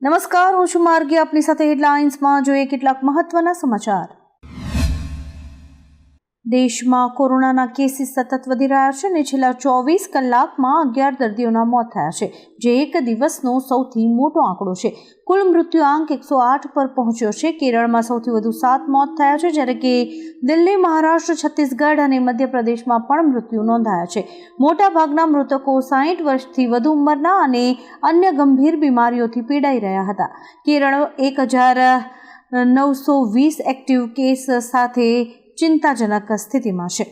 નમસ્કાર, હું છું માર્ગી. આપની સાથે હેડલાઇન્સમાં જોઈએ કેટલાક મહત્વના સમાચાર. દેશમાં કોરોનાના કેસીસ સતત વધી રહ્યા છે અને છેલ્લા 24 કલાકમાં 11 દર્દીઓના મોત થયા છે, જે એક દિવસનો સૌથી મોટો આંકડો છે. કુલ મૃત્યુઆંક 108 પર પહોંચ્યો છે. કેરળમાં સૌથી વધુ 7 મોત થયા છે, જ્યારે કે દિલ્હી, મહારાષ્ટ્ર, છત્તીસગઢ અને મધ્યપ્રદેશમાં પણ મૃત્યુ નોંધાયા છે. મોટાભાગના મૃતકો 60 વર્ષથી વધુ ઉંમરના અને અન્ય ગંભીર બીમારીઓથી પીડાઈ રહ્યા હતા. કેરળ 1920 એક્ટિવ કેસ સાથે ચિંતાજનક સ્થિતિમાં છે.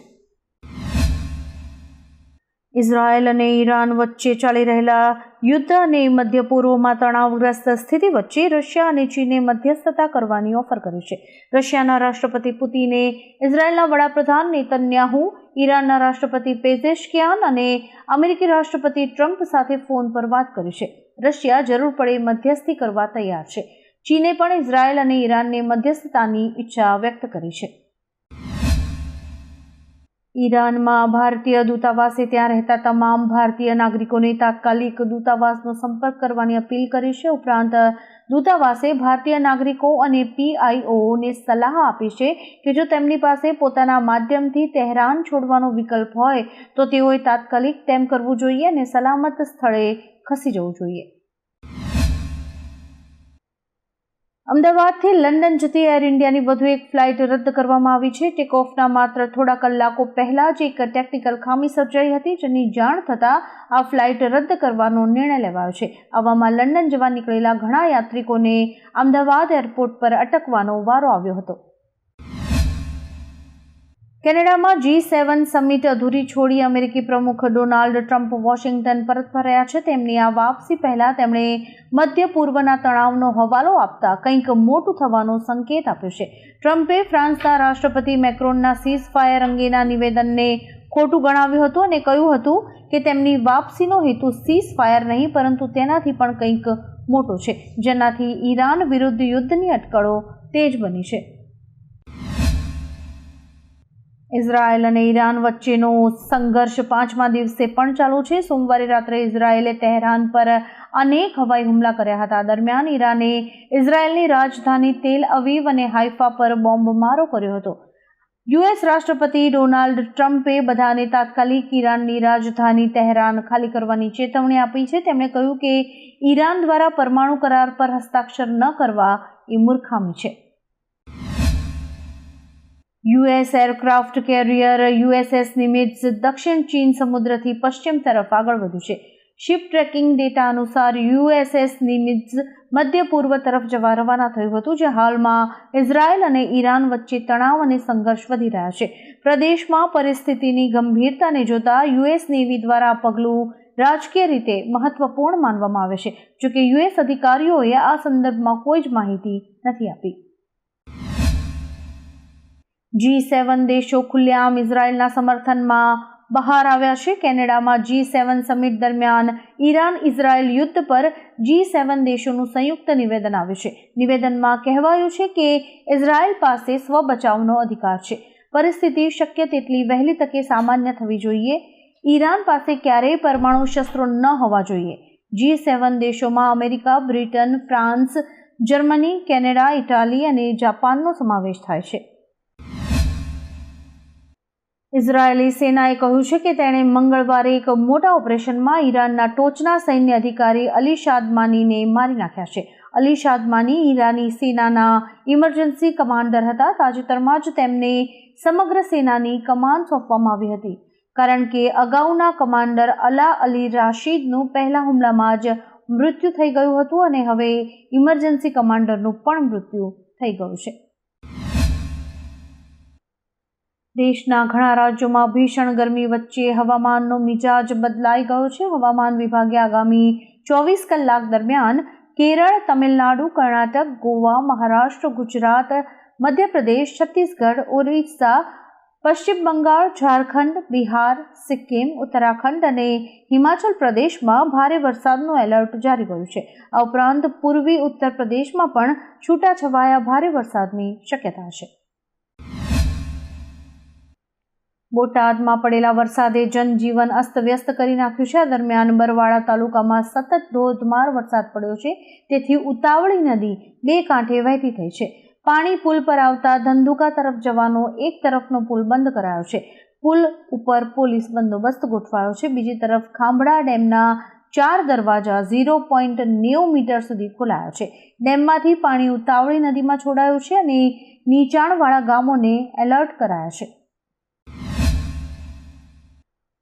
ઇઝરાયેલ અને ઈરાન વચ્ચે ચાલી રહેલા યુદ્ધ અને મધ્ય પૂર્વમાં તણાવગ્રસ્ત સ્થિતિ વચ્ચે રશિયા અને ચીને મધ્યસ્થતા કરવાની ઓફર કરી છે. રશિયાના રાષ્ટ્રપતિ પુતિને ઇઝરાયેલના વડાપ્રધાન નેતન્યાહુ, ઈરાનના રાષ્ટ્રપતિ પેઝેશકિયાન અને અમેરિકી રાષ્ટ્રપતિ ટ્રમ્પ સાથે ફોન પર વાત કરી છે. રશિયા જરૂર પડે મધ્યસ્થી કરવા તૈયાર છે. ચીને પણ ઇઝરાયેલ અને ઈરાનને મધ્યસ્થતાની ઈચ્છા વ્યક્ત કરી છે. ઈરાનમાં ભારતીય દૂતાવાસે ત્યાં રહેતા તમામ ભારતીય નાગરિકોને તાત્કાલિક દૂતાવાસનો સંપર્ક કરવાની અપીલ કરી છે. ઉપરાંત દૂતાવાસે ભારતીય નાગરિકો અને PIOને સલાહ આપી છે કે જો તેમની પાસે પોતાના માધ્યમથી તહેરાન છોડવાનો વિકલ્પ હોય તો તેઓએ તાત્કાલિક તેમ કરવું જોઈએ અને સલામત સ્થળે ખસી જવું જોઈએ. અમદાવાદથી લંડન જતી એર ઇન્ડિયાની વધુ એક ફ્લાઇટ રદ કરવામાં આવી છે. ટેકઓફના માત્ર થોડા કલાકો પહેલા જ એક ટેકનિકલ ખામી સર્જાઈ હતી, જેની જાણ થતાં આ ફ્લાઇટ રદ કરવાનો નિર્ણય લેવાયો છે. આવામાં લંડન જવા નીકળેલા ઘણા યાત્રિકોને અમદાવાદ એરપોર્ટ પર અટકવાનો વારો આવ્યો હતો. કેનેડામાં G7 સમિટ અધૂરી છોડી અમેરિકી પ્રમુખ ડોનાલ્ડ ટ્રમ્પ વોશિંગ્ટન પરત ફર્યા છે. તેમની આ વાપસી પહેલા તેમણે મધ્ય પૂર્વના તણાવનો હવાલો આપતા કંઈક મોટું થવાનો સંકેત આપ્યો છે. ટ્રમ્પે ફ્રાન્સના રાષ્ટ્રપતિ મેક્રોનના સીઝફાયર અંગેના નિવેદનને ખોટું ગણાવ્યું હતું અને કહ્યું હતું કે તેમની વાપસીનો હેતુ સીઝફાયર નહીં પરંતુ તેનાથી પણ કંઈક મોટો છે, જેનાથી ઈરાન વિરુદ્ધ યુદ્ધની અટકળો તેજ બની છે. ઇઝરાયેલ અને ઈરાન વચ્ચેનો સંઘર્ષ 5મા દિવસે પણ ચાલુ છે. સોમવારે રાત્રે ઇઝરાયેલે તહેરાન પર અનેક હવાઈ હુમલા કર્યા હતા. દરમિયાન ઈરાને ઇઝરાયેલની રાજધાની તેલ અવીવ અને હાઇફા પર બોમ્બમારો કર્યો હતો. US રાષ્ટ્રપતિ ડોનાલ્ડ ટ્રમ્પે બધાને તાત્કાલિક ઈરાનની રાજધાની તહેરાન ખાલી કરવાની ચેતવણી આપી છે. તેમણે કહ્યું કે ઈરાન દ્વારા પરમાણુ કરાર પર હસ્તાક્ષર ન કરવા એ મૂર્ખામી છે. US એરક્રાફ્ટ કેરિયર USS નિમિત્ઝ દક્ષિણ ચીન સમુદ્રથી પશ્ચિમ તરફ આગળ વધ્યું છે. શિપ ટ્રેકિંગ ડેટા અનુસાર USS નિમિત્ઝ મધ્ય પૂર્વ તરફ જવા રવાના થયું હતું, જે હાલમાં ઇઝરાયેલ અને ઈરાન વચ્ચે તણાવ અને સંઘર્ષ વધી રહ્યા છે. પ્રદેશમાં પરિસ્થિતિની ગંભીરતાને જોતા US નેવી દ્વારા આ પગલું રાજકીય રીતે મહત્વપૂર્ણ માનવામાં આવે છે. જોકે US અધિકારીઓએ આ સંદર્ભમાં કોઈ જ માહિતી નથી આપી. G7 દેશો ખુલ્લેઆમ ઇઝરાયેલના સમર્થનમાં બહાર આવ્યા છે. કેનેડામાં G7 સમિટ દરમિયાન ઈરાન ઇઝરાયેલ યુદ્ધ પર G7 દેશોનું સંયુક્ત નિવેદન આવ્યું છે. નિવેદનમાં કહેવાયું છે કે ઇઝરાયેલ પાસે સ્વબચાવનો અધિકાર છે. પરિસ્થિતિ શક્ય તેટલી વહેલી તકે સામાન્ય થવી જોઈએ. ઈરાન પાસે ક્યારેય પરમાણુ શસ્ત્રો ન હોવા જોઈએ. G7 દેશોમાં America, Britain, France, Germany, Canada, Italy અને જાપાનનો સમાવેશ થાય છે. ઇઝરાયેલી સેનાએ કહ્યું છે કે તેણે મંગળવારે એક મોટા ઓપરેશનમાં ઈરાનના ટોચના સૈન્ય અધિકારી અલી શાદમાનીને મારી નાખ્યા છે. અલી શાદમાની ઈરાની સેનાના ઇમરજન્સી કમાન્ડર હતા. તાજેતરમાં જ તેમને સમગ્ર સેનાની કમાન સોંપવામાં આવી હતી, કારણ કે અગાઉના કમાન્ડર અલા અલી રાશીદનું પહેલા હુમલામાં જ મૃત્યુ થઈ ગયું હતું અને હવે ઇમરજન્સી કમાન્ડરનું પણ મૃત્યુ થઈ ગયું છે. દેશના ઘણા રાજ્યોમાં ભીષણ ગરમી વચ્ચે હવામાનનો મિજાજ બદલાઈ ગયો છે. હવામાન વિભાગે આગામી 24 કલાક દરમિયાન કેરળ, તમિલનાડુ, કર્ણાટક, ગોવા, મહારાષ્ટ્ર, ગુજરાત, મધ્યપ્રદેશ, છત્તીસગઢ, ઓરિસ્સા, પશ્ચિમ બંગાળ, ઝારખંડ, બિહાર, સિક્કિમ, ઉત્તરાખંડ અને હિમાચલ પ્રદેશમાં ભારે વરસાદનું એલર્ટ જારી કર્યું છે. આ ઉપરાંત પૂર્વી ઉત્તર પ્રદેશમાં પણ છૂટાછવાયા ભારે વરસાદની શક્યતા છે. બોટાદમાં પડેલા વરસાદે જનજીવન અસ્તવ્યસ્ત કરી નાખ્યું છે. આ દરમિયાન બરવાળા તાલુકામાં સતત ધોધમાર વરસાદ પડ્યો છે, તેથી ઉતાવળી નદી બે કાંઠે વહેતી થઈ છે. પાણી પુલ પર આવતા ધંધુકા તરફ જવાનો એક તરફનો પુલ બંધ કરાયો છે. પુલ ઉપર પોલીસ બંદોબસ્ત ગોઠવાયો છે. બીજી તરફ ખાંભડા ડેમના 4 દરવાજા 0.90 મીટર સુધી ખોલાયા છે. ડેમમાંથી પાણી ઉતાવળી નદીમાં છોડાયું છે અને નીચાણવાળા ગામોને એલર્ટ કરાયા છે.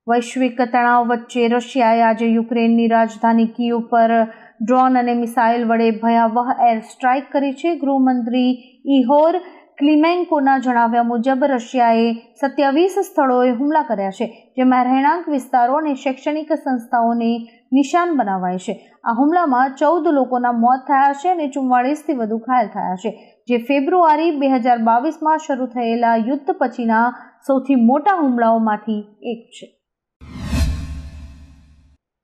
વૈશ્વિક તણાવ વચ્ચે રશિયાએ આજે યુક્રેનની રાજધાની કીવ પર ડ્રોન અને મિસાઇલ વડે ભયાવહ એર સ્ટ્રાઇક કરી છે. ગૃહમંત્રી ઇહોર ક્લિમેન્કોના જણાવ્યા મુજબ રશિયાએ 27 સ્થળોએ હુમલા કર્યા છે, જેમાં રહેણાંક વિસ્તારો અને શૈક્ષણિક સંસ્થાઓને નિશાન બનાવાય છે. આ હુમલામાં 14 લોકોના મોત થયા છે અને 44થી વધુ ઘાયલ થયા છે, જે ફેબ્રુઆરી 2022માં શરૂ થયેલા યુદ્ધ પછીના સૌથી મોટા હુમલાઓમાંથી એક છે.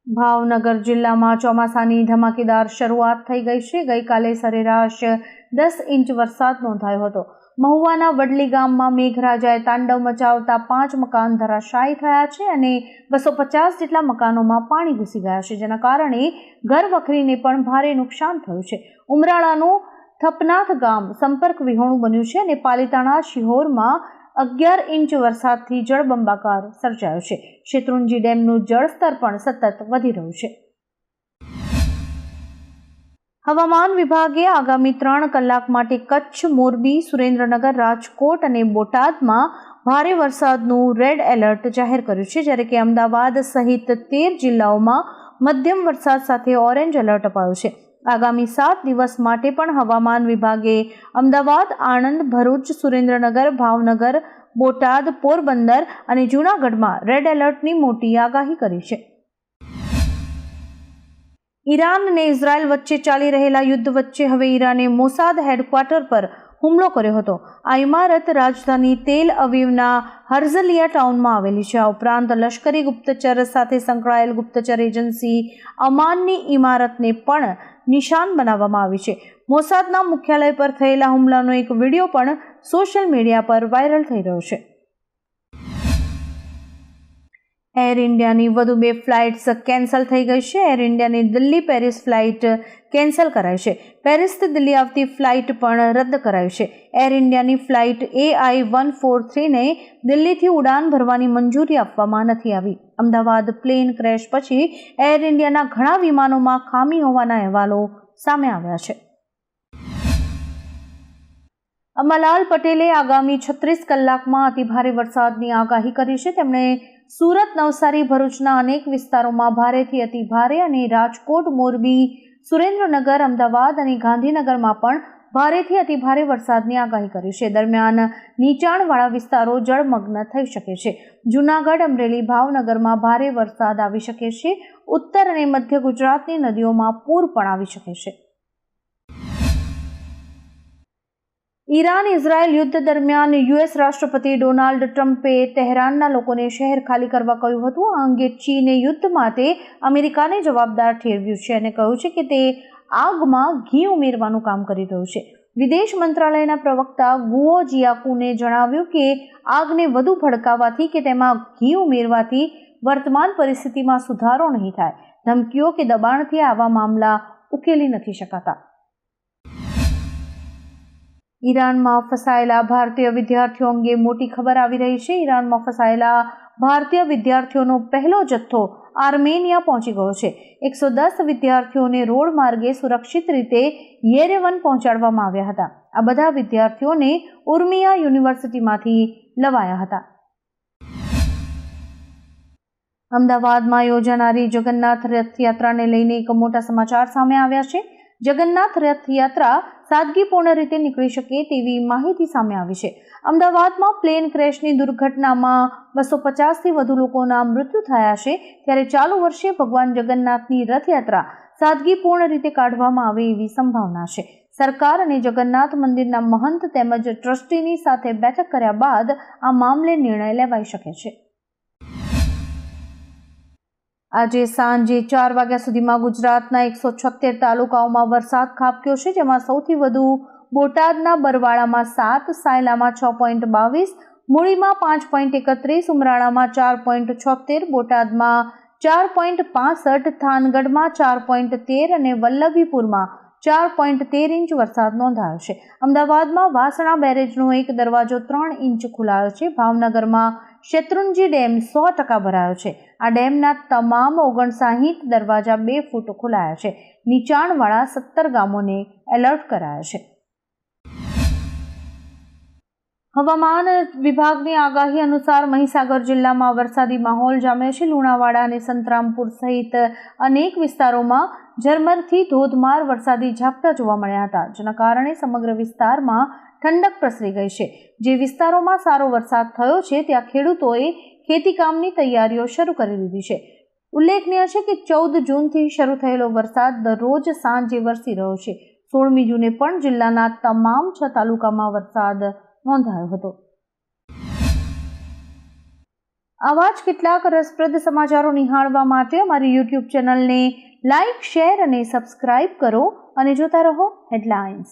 ભાવનગર જિલ્લામાં ચોમાસાની ધમાકેદાર શરૂઆત થઈ ગઈ છે. ગઈકાલે સરેરાશ 10 ઇંચ વરસાદ નોંધાયો હતો. મહુવાના વડલી ગામમાં મેઘરાજાએ તાંડવ મચાવતા 5 મકાન ધરાશાયી થયા છે અને 250 જેટલા મકાનોમાં પાણી ઘૂસી ગયા છે, જેના કારણે ઘર વખરીને પણ ભારે નુકસાન થયું છે. ઉમરાળાનું થપનાથ ગામ સંપર્ક વિહોણું બન્યું છે અને પાલીતાણા શિહોરમાં 11 ઇંચ વરસાદથી જળબંબાકાર સર્જાયો છે. શેત્રુંજી ડેમનું જળસ્તર પણ સતત વધી રહ્યું છે. હવામાન વિભાગે આગામી 3 કલાક માટે કચ્છ, મોરબી, સુરેન્દ્રનગર, રાજકોટ અને બોટાદમાં ભારે વરસાદનું રેડ એલર્ટ જાહેર કર્યું છે, જ્યારે કે અમદાવાદ સહિત 13 જિલ્લાઓમાં મધ્યમ વરસાદ સાથે ઓરેન્જ એલર્ટ અપાયું છે. આગામી 7 દિવસ માટે પણ હવામાન વિભાગે અમદાવાદ, આણંદ, ભરૂચ, સુરેન્દ્રનગર, ભાવનગર, બોટાદ, પોરબંદર અને જૂનાગઢમાં રેડ એલર્ટની મોટી આગાહી કરી છે. ઈરાન અને ઇઝરાયલ વચ્ચે ચાલી રહેલા યુદ્ધ વચ્ચે હવે ઈરાને મોસાદ હેડક્વાર્ટર પર હુમલો કર્યો હતો. આ ઇમારત રાજધાની તેલ અવીવના હર્ઝલિયા ટાઉનમાં આવેલી છે. આ ઉપરાંત લશ્કરી ગુપ્તચર સાથે સંકળાયેલ ગુપ્તચર એજન્સી અમાનની ઇમારતને પણ નિશાન બનાવવામાં આવી છે. મોસાદના મુખ્યાલય પર થયેલા હુમલાનો એક વિડીયો પણ સોશિયલ મીડિયા પર વાયરલ થઈ રહ્યો છે. એર ઇન્ડિયાની વધુ 2 ફ્લાઇટ્સ કેન્સલ થઈ ગઈ છે. એર ઇન્ડિયાની દિલ્હી પેરિસ ફ્લાઇટ કેન્સલ કરાઈ છે. પેરિસથી દિલ્હી આવતી ફ્લાઇટ પણ રદ કરાઈ છે. એર ઇન્ડિયાની ફ્લાઇટ AI-143ને દિલ્હીથી ઉડાન ભરવાની મંજૂરી આપવામાં નથી આવી. અમદાવાદ પ્લેન ક્રેશ પછી એર ઇન્ડિયાના ઘણા વિમાનોમાં ખામી હોવાના અહેવાલો સામે આવ્યા છે. અંબાલાલ પટેલે આગામી 36 કલાકમાં અતિભારે વરસાદની આગાહી કરી છે. તેમણે સુરત, નવસારી, ભરૂચના અનેક વિસ્તારોમાં ભારેથી અતિભારે અને રાજકોટ, મોરબી, સુરેન્દ્રનગર, અમદાવાદ અને ગાંધીનગરમાં પણ ભારેથી અતિભારે વરસાદની આગાહી કરી છે. દરમિયાન નીચાણવાળા વિસ્તારો જળમગ્ન થઈ શકે છે. જૂનાગઢ, અમરેલી, ભાવનગરમાં ભારે વરસાદ આવી શકે છે. ઉત્તર અને મધ્ય ગુજરાતની નદીઓમાં પૂર પણ આવી શકે છે. ઈરાન ઇઝરાયલ યુદ્ધ દરમિયાન યુએસ રાષ્ટ્રપતિ ડોનાલ્ડ ટ્રમ્પે તહેરાનના લોકોને શહેર ખાલી કરવા કહ્યું હતું. આ અંગે ચીને યુદ્ધ માટે અમેરિકાને જવાબદાર ઠેરવ્યું છે અને કહ્યું છે કે તે આગમાં ઘી ઉમેરવાનું કામ કરી રહ્યું છે. વિદેશ મંત્રાલયના પ્રવક્તા ગુઓ જિયાકુને જણાવ્યું કે આગને વધુ ભડકાવવાથી કે તેમાં ઘી ઉમેરવાથી વર્તમાન પરિસ્થિતિમાં સુધારો નહીં થાય. ધમકીઓ કે દબાણથી આવા મામલા ઉકેલી નથી શકાતા. ઈરાનમાં ફસાયેલા ભારતીય વિદ્યાર્થીઓ અંગે મોટી ખબર આવી રહી છે. ઈરાનમાં ફસાયેલા ભારતીય વિદ્યાર્થીઓનો પહેલો જથ્થો આર્મેનિયા પહોંચી ગયો છે. 110 વિદ્યાર્થીઓને રોડ માર્ગે સુરક્ષિત રીતે યેરેવન પહોંચાડવામાં આવ્યા હતા. આ બધા વિદ્યાર્થીઓને ઉર્મિયા યુનિવર્સિટીમાંથી લવાયા હતા. અમદાવાદમાં યોજાનારી જગન્નાથ રથયાત્રાને લઈને એક મોટા સમાચાર સામે આવ્યા છે. જગન્નાથ રથયાત્રા સાદગીપૂર્ણ રીતે નીકળી શકે તેવી માહિતી સામે આવી છે. અમદાવાદમાં પ્લેન ક્રેશની દુર્ઘટનામાં 250થી વધુ લોકોના મૃત્યુ થયા છે, ત્યારે ચાલુ વર્ષે ભગવાન જગન્નાથની રથયાત્રા સાદગીપૂર્ણ રીતે કાઢવામાં આવે એવી સંભાવના છે. સરકાર અને જગન્નાથ મંદિરના મહંત તેમજ ટ્રસ્ટીની સાથે બેઠક કર્યા બાદ આ મામલે નિર્ણય લેવાઈ શકે છે. આજે સાંજે 4 વાગ્યા સુધીમાં ગુજરાતના 176 તાલુકાઓમાં વરસાદ ખાબક્યો છે, જેમાં સૌથી વધુ બોટાદના બરવાળામાં 7, સાયલામાં 6.22, મૂળીમાં 5.31, ઉમરાળામાં 4.76, બોટાદમાં 4.65, થાનગઢમાં 4.13 અને વલ્લભીપુરમાં 4.13 ઇંચ વરસાદ નોંધાયો છે. અમદાવાદમાં વાસણા બેરેજનો એક દરવાજો 3 ઇંચ ખોલાયો છે. ભાવનગરમાં શેત્રુંજી ડેમ 100% ભરાયો છે. આ ડેમના તમામ 59 દરવાજા 2 ફૂટ ખોલાયા છે. નીચાણવાળા 17 ગામોને એલર્ટ કરાયા છે. હવામાન વિભાગની આગાહી અનુસાર મહીસાગર જિલ્લામાં વરસાદી માહોલ જામ્યો છે. લુણાવાડા અને સંતરામપુર સહિત અનેક વિસ્તારોમાં ઝરમરથી ધોધમાર વરસાદી ઝાપટા જોવા મળ્યા હતા, જેના કારણે સમગ્ર વિસ્તારમાં ઠંડક પ્રસરી ગઈ છે. જે વિસ્તારોમાં સારો વરસાદ થયો છે ત્યાં ખેડૂતોએ ખેતીકામની તૈયારીઓ શરૂ કરી દીધી છે. ઉલ્લેખનીય છે કે 14 જૂનથી શરૂ થયેલો વરસાદ દરરોજ સાંજે વરસી રહ્યો છે. 16મી જૂને પણ જિલ્લાના તમામ 6 તાલુકામાં વરસાદ નોંધાયો હતો. આવા જ કેટલાક રસપ્રદ સમાચારો નિહાળવા માટે અમારી YouTube ચેનલને લાઇક, શેર અને સબસ્ક્રાઇબ કરો અને જોતા રહો હેડલાઇન્સ.